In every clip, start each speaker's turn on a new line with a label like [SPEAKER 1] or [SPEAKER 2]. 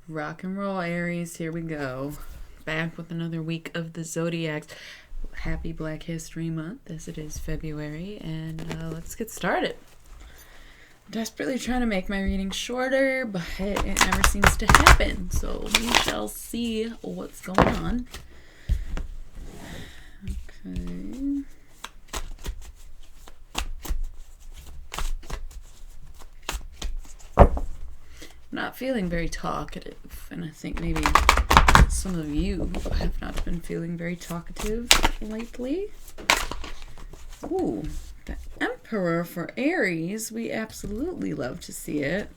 [SPEAKER 1] Rock and roll, Aries. Here we go. Back with another week of the Zodiacs. Happy Black History Month, as it is February, and let's get started. I'm desperately trying to make my reading shorter, but it never seems to happen. So we shall see what's going on. Okay. Not feeling very talkative, and I think maybe some of you have not been feeling very talkative lately. Ooh, the Emperor for Aries. We absolutely love to see it.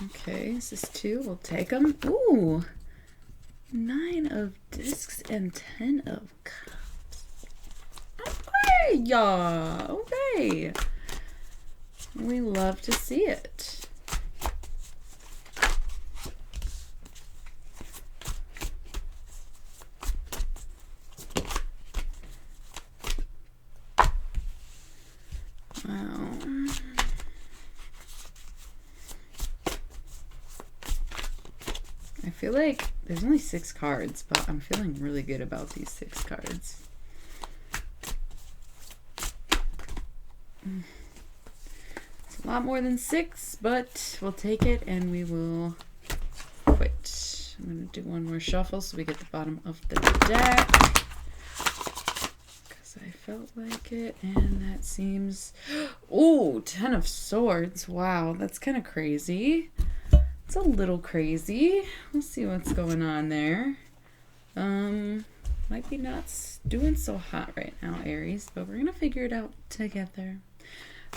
[SPEAKER 1] Okay, is this 2? We'll take them. Ooh, 9 of discs and 10 of cups. Okay, y'all. Okay. We love to see it. Wow. I feel like there's only 6 cards, but I'm feeling really good about these 6 cards. A lot more than 6, but we'll take it and we will quit. I'm going to do one more shuffle so we get the bottom of the deck, because I felt like it, and that seems... Ooh, 10 of Swords. Wow, that's kind of crazy. It's a little crazy. We'll see what's going on there. Might be not doing so hot right now, Aries, but we're going to figure it out together.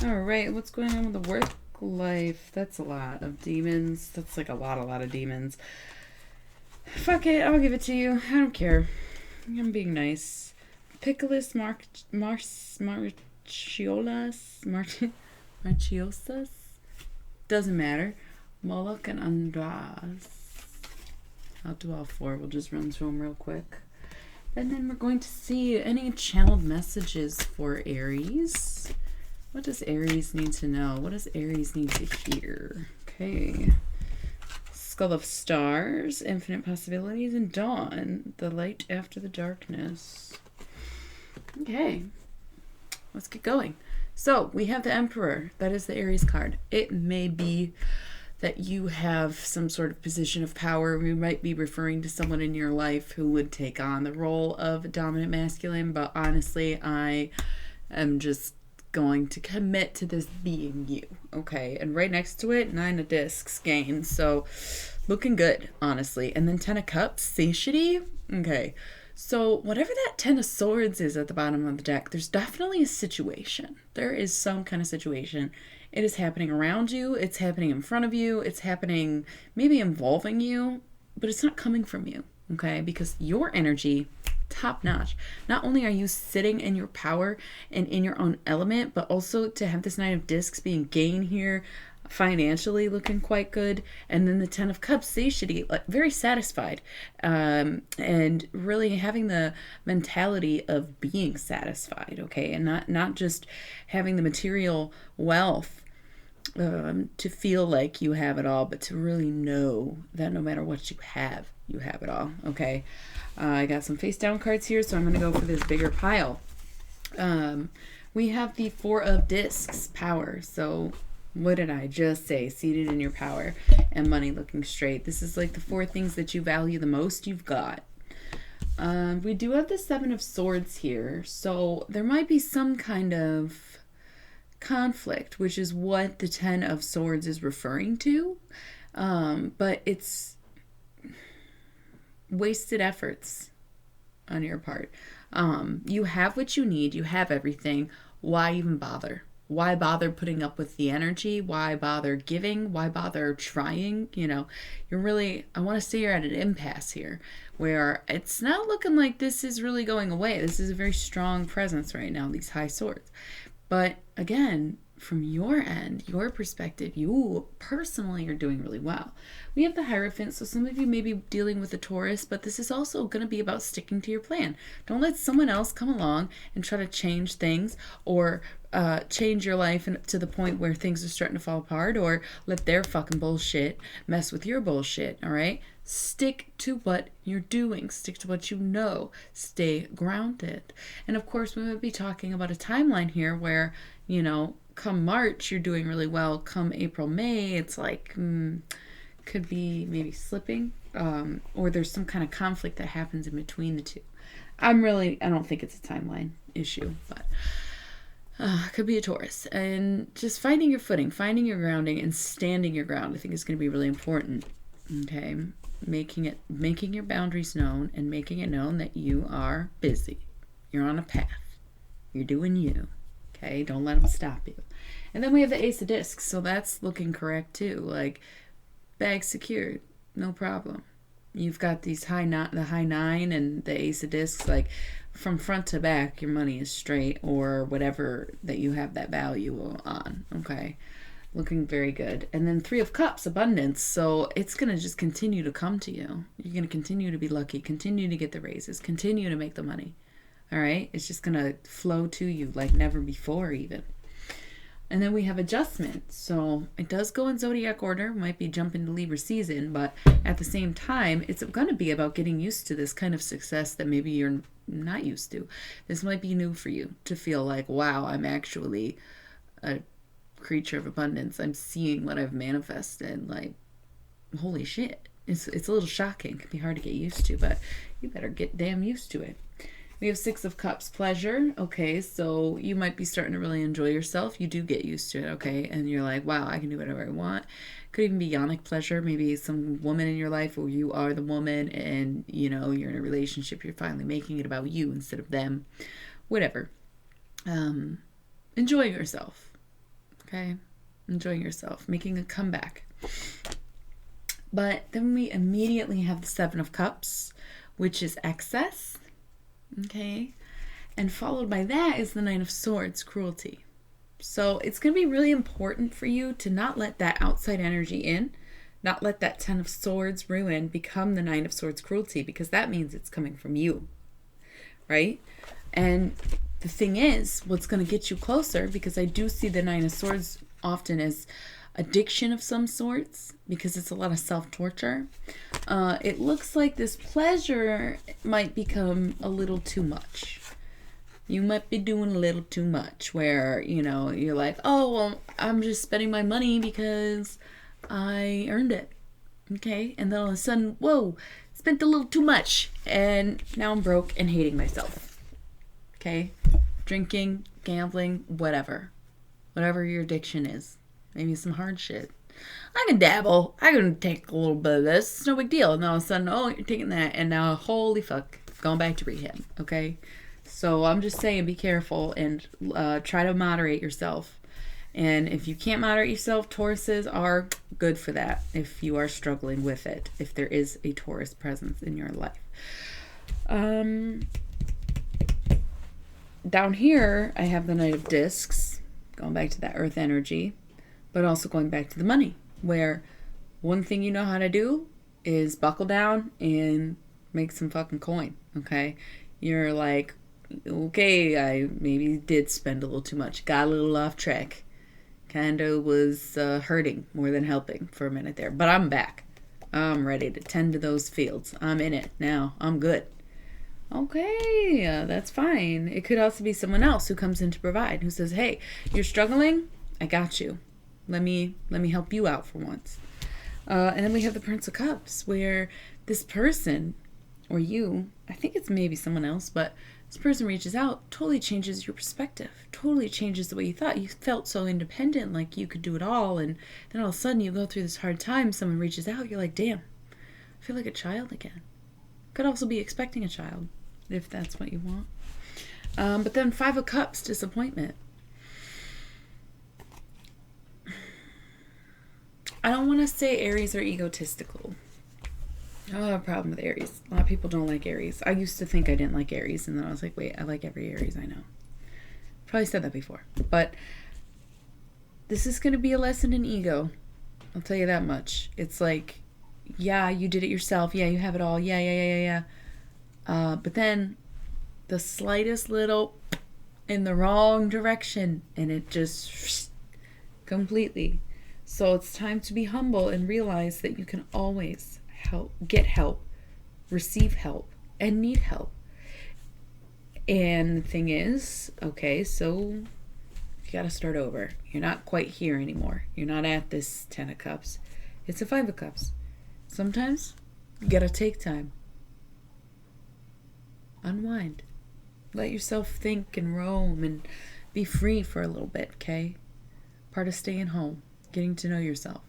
[SPEAKER 1] All right, what's going on with the work life? That's a lot of demons. That's like a lot of demons. Fuck it, I'll give it to you. I don't care. I'm being nice. Pickles Marchiosas? Doesn't matter. Moloch and Andras. I'll do all 4. We'll just run through them real quick. And then we're going to see any channeled messages for Aries. What does Aries need to know? What does Aries need to hear? Okay. Skull of Stars, Infinite Possibilities, and Dawn, the light after the darkness. Okay. Let's get going. So, we have the Emperor. That is the Aries card. It may be that you have some sort of position of power. We might be referring to someone in your life who would take on the role of dominant masculine, but honestly, I am just going to commit to this being you. Okay, and right next to it, 9 of discs gained, so looking good, honestly. And then 10 of cups, satiety. Okay, so whatever that 10 of swords is at the bottom of the deck, there's definitely a situation. There is some kind of situation. It is happening around you, it's happening in front of you, it's happening maybe involving you, but it's not coming from you. Okay, because your energy, top notch. Not only are you sitting in your power and in your own element, but also to have this 9 of discs being gain here, financially looking quite good, and then the 10 of cups, satiety, like very satisfied, and really having the mentality of being satisfied. Okay, and not just having the material wealth to feel like you have it all, but to really know that no matter what you have it all. Okay, I got some face down cards here, so I'm going to go for this bigger pile. We have the 4 of discs, power. So what did I just say? Seated in your power and money looking straight. This is like the 4 things that you value the most you've got. We do have the 7 of swords here, so there might be some kind of conflict, which is what the 10 of swords is referring to, but it's wasted efforts on your part. You have what you need, you have everything. Why even bother? Why bother putting up with the energy? Why bother giving? Why bother trying? You know, I want to say you're at an impasse here where it's not looking like this is really going away. This is a very strong presence right now, these high swords. But again, from your end, your perspective, you personally are doing really well. We have the Hierophant, so some of you may be dealing with a Taurus, but this is also going to be about sticking to your plan. Don't let someone else come along and try to change things or change your life to the point where things are starting to fall apart, or let their fucking bullshit mess with your bullshit, all right? Stick to what you're doing. Stick to what you know. Stay grounded. And of course, we would be talking about a timeline here where, you know, come March, you're doing really well. Come April, May, it's like, could be maybe slipping, or there's some kind of conflict that happens in between the two. I don't think it's a timeline issue, but could be a Taurus. And just finding your footing, finding your grounding, and standing your ground, I think is going to be really important. Okay, making your boundaries known, and making it known that you are busy. You're on a path. You're doing you. Okay, don't let them stop you. And then we have the Ace of Discs, so that's looking correct too. Like, bag secured, no problem. You've got the high 9 and the Ace of Discs, like from front to back, your money is straight, or whatever that you have that value on. Okay, looking very good. And then 3 of Cups, abundance. So it's gonna just continue to come to you. You're gonna continue to be lucky, continue to get the raises, continue to make the money. All right, it's just gonna flow to you like never before, even. And then we have adjustment. So it does go in zodiac order, might be jumping to Libra season, but at the same time, it's going to be about getting used to this kind of success that maybe you're not used to. This might be new for you to feel like, wow, I'm actually a creature of abundance. I'm seeing what I've manifested. Like, holy shit. It's a little shocking. It can be hard to get used to, but you better get damn used to it. We have 6 of Cups, pleasure. Okay, so you might be starting to really enjoy yourself. You do get used to it, okay? And you're like, wow, I can do whatever I want. Could even be yonic pleasure. Maybe some woman in your life where you are the woman and, you know, you're in a relationship. You're finally making it about you instead of them. Whatever. Enjoying yourself, okay? Enjoying yourself. Making a comeback. But then we immediately have the 7 of Cups, which is excess. Okay, and followed by that is the 9 of Swords, cruelty. So it's going to be really important for you to not let that outside energy in, not let that 10 of Swords ruin become the 9 of Swords, cruelty, because that means it's coming from you, right? And the thing is, what's going to get you closer, because I do see the 9 of Swords often as addiction of some sorts, because it's a lot of self-torture. It looks like this pleasure might become a little too much. You might be doing a little too much, where, you know, you're like, oh, well, I'm just spending my money because I earned it. Okay, and then all of a sudden, whoa, spent a little too much, and now I'm broke and hating myself. Okay, drinking, gambling, whatever your addiction is. Maybe some hard shit. I can dabble. I can take a little bit of this. It's no big deal. And all of a sudden, oh, you're taking that. And now, holy fuck, going back to rehab. Okay? So I'm just saying, be careful and try to moderate yourself. And if you can't moderate yourself, Tauruses are good for that if you are struggling with it. If there is a Taurus presence in your life. Down here, I have the Knight of Discs. Going back to that earth energy. But also going back to the money, where one thing you know how to do is buckle down and make some fucking coin, okay? You're like, okay, I maybe did spend a little too much, got a little off track, kind of was hurting more than helping for a minute there, but I'm back. I'm ready to tend to those fields. I'm in it now. I'm good. Okay, that's fine. It could also be someone else who comes in to provide, who says, hey, you're struggling? I got you. Let me help you out for once. And then we have the Prince of Cups, where this person, or you, I think it's maybe someone else, but this person reaches out, totally changes your perspective, totally changes the way you thought. You felt so independent, like you could do it all, and then all of a sudden you go through this hard time, someone reaches out, you're like, damn, I feel like a child again. Could also be expecting a child, if that's what you want. But then 5 of Cups, disappointment. I don't want to say Aries are egotistical. I don't have a problem with Aries. A lot of people don't like Aries. I used to think I didn't like Aries, and then I was like, wait, I like every Aries I know. Probably said that before. But this is going to be a lesson in ego. I'll tell you that much. It's like, yeah, you did it yourself. Yeah, you have it all. Yeah. But then the slightest little in the wrong direction, and it just completely. So it's time to be humble and realize that you can always get help, receive help, and need help. And the thing is, okay, so you got to start over. You're not quite here anymore. You're not at this 10 of Cups. It's a 5 of Cups. Sometimes you got to take time. Unwind. Let yourself think and roam and be free for a little bit, okay? Part of staying home. Getting to know yourself.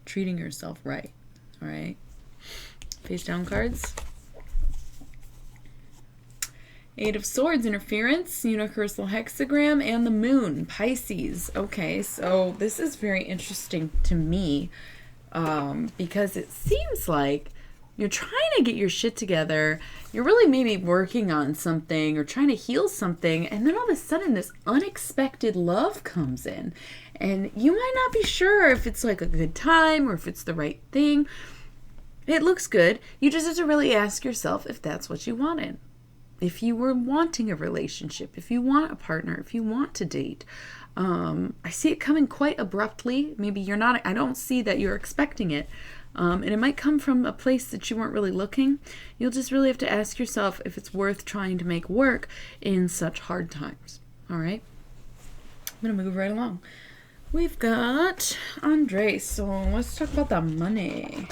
[SPEAKER 1] Treating yourself right. All right? Face down cards. 8 of Swords, interference, universal hexagram, and the moon, Pisces. Okay, so this is very interesting to me because it seems like you're trying to get your shit together. You're really maybe working on something or trying to heal something, and then all of a sudden this unexpected love comes in. And you might not be sure if it's like a good time or if it's the right thing. It looks good. You just have to really ask yourself if that's what you wanted. If you were wanting a relationship, if you want a partner, if you want to date. I see it coming quite abruptly. Maybe you're not, I don't see that you're expecting it. And it might come from a place that you weren't really looking. You'll just really have to ask yourself if it's worth trying to make work in such hard times. All right? I'm going to move right along. We've got Andres. So let's talk about the money.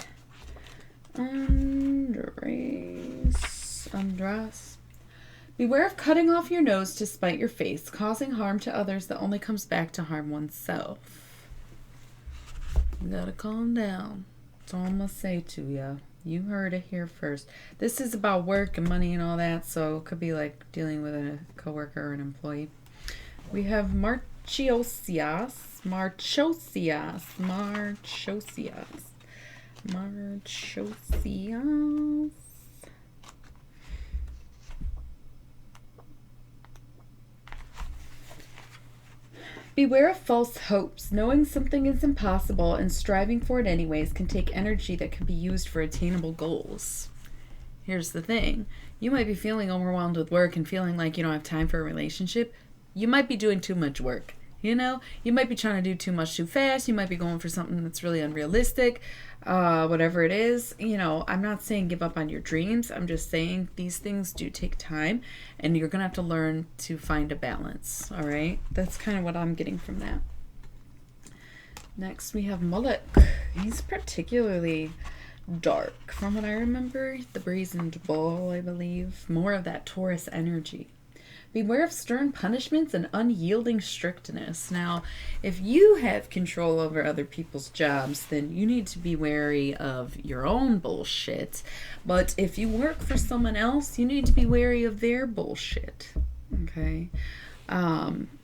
[SPEAKER 1] Andres. Beware of cutting off your nose to spite your face, causing harm to others that only comes back to harm oneself. You gotta calm down. That's all I'm gonna say to you. You heard it here first. This is about work and money and all that, so it could be like dealing with a coworker or an employee. We have Marchosias. Beware of false hopes. Knowing something is impossible and striving for it anyways can take energy that can be used for attainable goals. Here's the thing. You might be feeling overwhelmed with work and feeling like you don't have time for a relationship. You might be doing too much work. You know, you might be trying to do too much too fast. You might be going for something that's really unrealistic. Whatever it is, you know, I'm not saying give up on your dreams. I'm just saying these things do take time and you're going to have to learn to find a balance. All right. That's kind of what I'm getting from that. Next we have Mullet. He's particularly dark from what I remember. The Brazen Bull, I believe. More of that Taurus energy. Beware of stern punishments and unyielding strictness. Now, if you have control over other people's jobs, then you need to be wary of your own bullshit. But if you work for someone else, you need to be wary of their bullshit. Okay?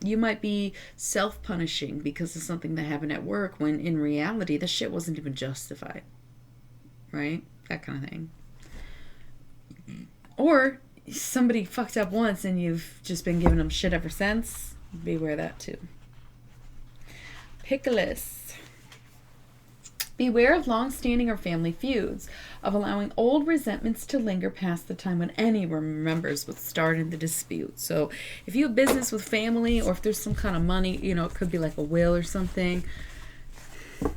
[SPEAKER 1] You might be self-punishing because of something that happened at work when in reality the shit wasn't even justified. Right? That kind of thing. Or somebody fucked up once and you've just been giving them shit ever since. Beware of that too. Pickles. Beware of long-standing or family feuds, of allowing old resentments to linger past the time when anyone remembers what started the dispute. So if you have business with family or if there's some kind of money, you know, it could be like a will or something,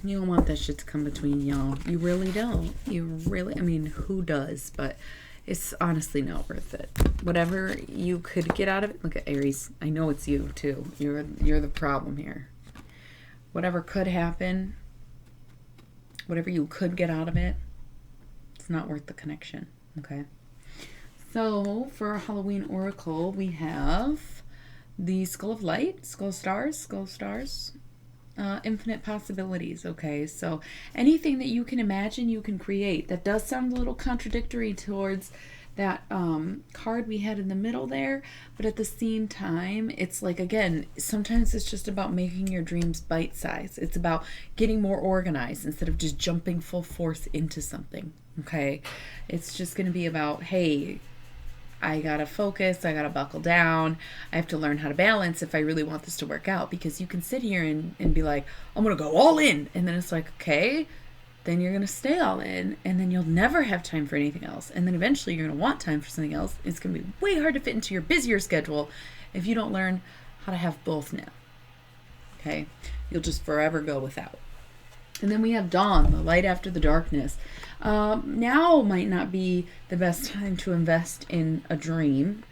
[SPEAKER 1] you don't want that shit to come between y'all. You really don't. You really, I mean, who does? But it's honestly not worth it. Whatever you could get out of it. Look at Aries. I know it's you too. You're the problem here. Whatever could happen, whatever you could get out of it, it's not worth the connection. Okay. So for Halloween Oracle, we have the Skull of Light, Skull of Stars. Infinite possibilities. Okay, so anything that you can imagine, you can create. That does sound a little contradictory towards that card we had in the middle there, but at the same time, it's like, again, sometimes it's just about making your dreams bite-sized. It's about getting more organized instead of just jumping full force into something. Okay, it's just going to be about, hey, I gotta focus, I gotta buckle down, I have to learn how to balance if I really want this to work out, because you can sit here and be like, I'm gonna go all in, and then it's like, okay, then you're gonna stay all in, and then you'll never have time for anything else, and then eventually you're gonna want time for something else. It's gonna be way hard to fit into your busier schedule if you don't learn how to have both now. Okay? You'll just forever go without. And then we have dawn, the light after the darkness. Now might not be the best time to invest in a dream.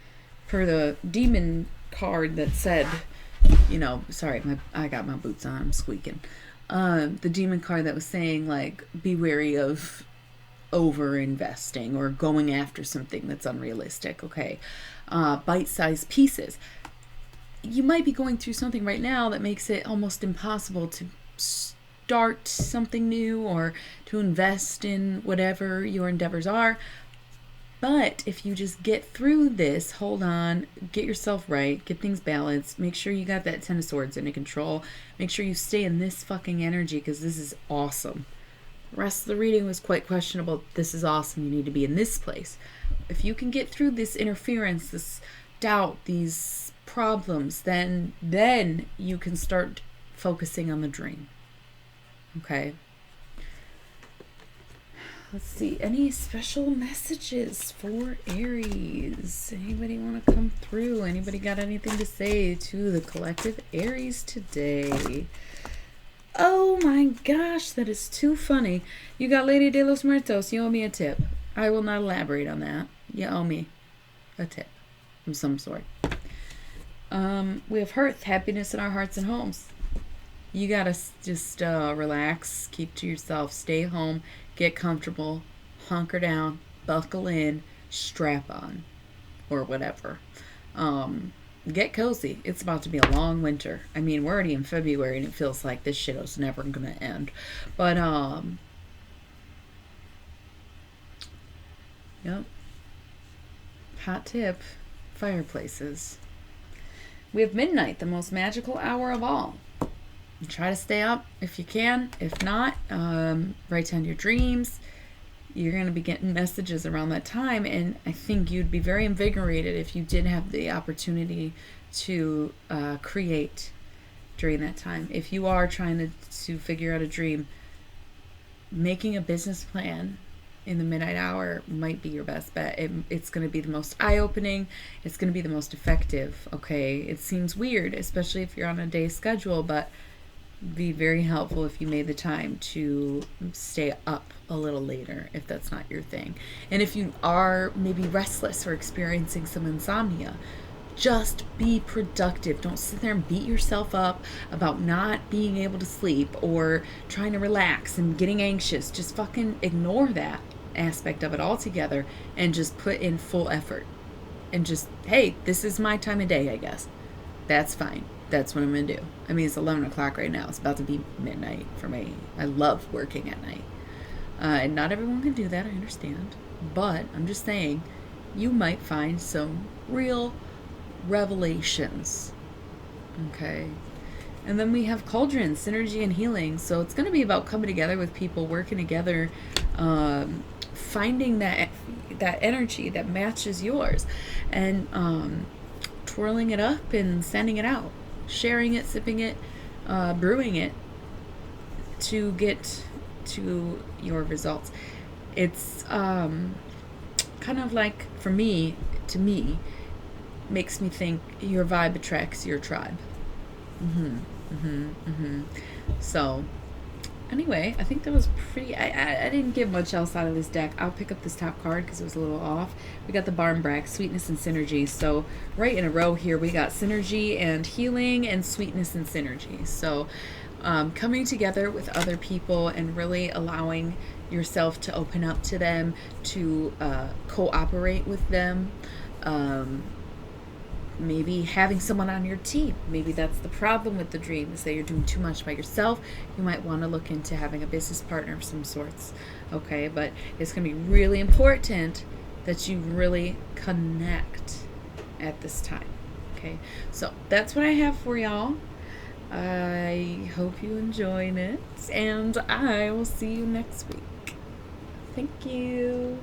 [SPEAKER 1] Per the demon card that said, sorry, I got my boots on, I'm squeaking. The demon card that was saying, like, be wary of over investing or going after something that's unrealistic. Okay. Bite-sized pieces. You might be going through something right now that makes it almost impossible to start something new or to invest in whatever your endeavors are. But if you just get through this, hold on, get yourself right, get things balanced, make sure you got that Ten of Swords under control, make sure you stay in this fucking energy, because this is awesome. The rest of the reading was quite questionable. This is awesome. You need to be in this place. If you can get through this interference, this doubt, these problems, then you can start focusing on the dream. Okay? Let's see. Any special messages for Aries? Anybody want to come through? Anybody got anything to say to the collective Aries today? Oh my gosh, that is too funny. You got Lady de los Muertos. You owe me a tip. I will not elaborate on that. You owe me a tip of some sort. We have Hearth, happiness in our hearts and homes. You gotta just relax, keep to yourself, stay home, get comfortable, hunker down, buckle in, strap on, or whatever. Get cozy. It's about to be a long winter. I mean, we're already in February and it feels like this shit is never gonna end. But, yep. Hot tip, fireplaces. We have midnight, the most magical hour of all. Try to stay up if you can. If not, write down your dreams. You're going to be getting messages around that time, and I think you'd be very invigorated if you did have the opportunity to create during that time. If you are trying to figure out a dream, making a business plan in the midnight hour might be your best bet. It's going to be the most eye-opening. It's going to be the most effective, okay? It seems weird, especially if you're on a day schedule, but be very helpful if you made the time to stay up a little later if that's not your thing. And if you are maybe restless or experiencing some insomnia, just be productive. Don't sit there and beat yourself up about not being able to sleep or trying to relax and getting anxious. Just fucking ignore that aspect of it altogether and just put in full effort. And just, hey, this is my time of day, I guess. That's fine. That's what I'm going to do. I mean, it's 11 o'clock right now. It's about to be midnight for me. I love working at night. And not everyone can do that, I understand. But I'm just saying, you might find some real revelations. Okay? And then we have Cauldron, synergy and healing. So it's going to be about coming together with people, working together, finding that energy that matches yours, and twirling it up and sending it out. Sharing it, sipping it, brewing it to get to your results. It's kind of like, to me, makes me think your vibe attracts your tribe. So, anyway, I think that was pretty. I didn't get much else out of this deck. I'll pick up this top card because it was a little off. We got the Barn Brack, sweetness and synergy. So right in a row here, we got synergy and healing and sweetness and synergy. So coming together with other people and really allowing yourself to open up to them, to cooperate with them. Maybe having someone on your team. Maybe that's the problem with the dream, is that you're doing too much by yourself. You might want to look into having a business partner of some sorts. Okay, but it's going to be really important that you really connect at this time. Okay, so that's what I have for y'all. I hope you enjoyed it, and I will see you next week. Thank you.